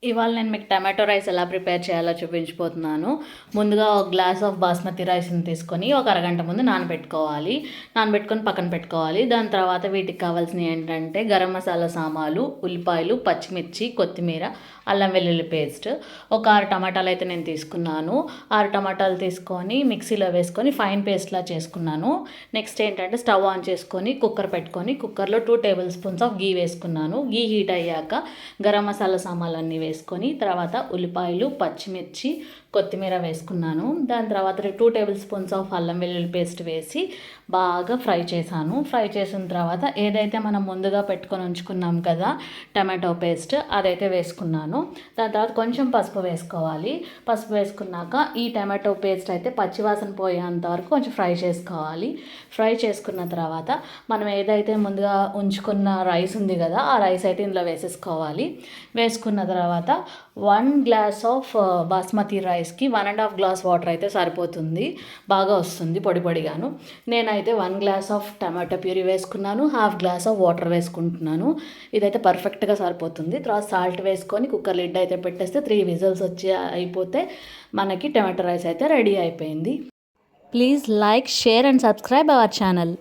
ఇవాళ నేను మీకు టమాటో రైస్ ఎలా ప్రిపేర్ చేయాలో చూపించబోతున్నాను. ముందుగా ఒక గ్లాస్ ఆఫ్ బాస్మతి రైస్ని తీసుకొని ఒక అరగంట ముందు నానబెట్టుకోవాలి. నానబెట్టుకొని పక్కన పెట్టుకోవాలి. దాని తర్వాత వీటికి కావాల్సినవి ఏంటంటే గరం మసాలా సామాలు, ఉల్లిపాయలు, పచ్చిమిర్చి, కొత్తిమీర, అల్లం వెల్లుల్లి పేస్ట్. ఒక 6 టమాటాలు అయితే నేను తీసుకున్నాను. 6 టమాటాలు తీసుకొని మిక్సీలో వేసుకొని ఫైన్ పేస్ట్లా చేసుకున్నాను. నెక్స్ట్ ఏంటంటే స్టవ్ ఆన్ చేసుకొని కుక్కర్ పెట్టుకొని కుక్కర్లో 2 టేబుల్ స్పూన్స్ ఆఫ్ గీ వేసుకున్నాను. గీ హీట్ అయ్యాక గరం మసాలా సామాన్లన్నీ వేసుకొని తర్వాత ఉల్లిపాయలు, పచ్చిమిర్చి, కొత్తిమీర వేసుకున్నాను. దాని తర్వాత 2 టేబుల్ స్పూన్స్ ఆఫ్ అల్లం వెల్లుల్లి పేస్ట్ వేసి బాగా ఫ్రై చేశాను. ఫ్రై చేసిన తర్వాత ఏదైతే మనం ముందుగా పెట్టుకొని ఉంచుకున్నాం కదా టమాటో పేస్ట్, అదైతే వేసుకున్నాను. దాని తర్వాత కొంచెం పసుపు వేసుకోవాలి. పసుపు వేసుకున్నాక ఈ టమాటో పేస్ట్ అయితే పచ్చివాసన పోయేంత వరకు కొంచెం ఫ్రై చేసుకోవాలి. ఫ్రై చేసుకున్న తర్వాత మనం ఏదైతే ముందుగా ఉంచుకున్న రైస్ ఉంది కదా ఆ రైస్ అయితే ఇందులో వేసేసుకోవాలి. వేసుకున్న తర్వాత 1 గ్లాస్ ఆఫ్ బాస్మతి రైస్కి 1.5 గ్లాస్ వాటర్ అయితే సరిపోతుంది. బాగా వస్తుంది పొడి పొడిగాను. నేనైతే 1 గ్లాస్ ఆఫ్ టమాటో ప్యూరీ వేసుకున్నాను. 1/2 గ్లాస్ ఆఫ్ వాటర్ వేసుకుంటున్నాను. ఇదైతే పర్ఫెక్ట్గా సరిపోతుంది. తర్వాత సాల్ట్ వేసుకొని కుక్కర్ లిడ్ అయితే పెట్టేస్తే 3 విజిల్స్ వచ్చి అయిపోతే మనకి టమాటో రైస్ అయితే రెడీ అయిపోయింది. Please like, share and subscribe our channel.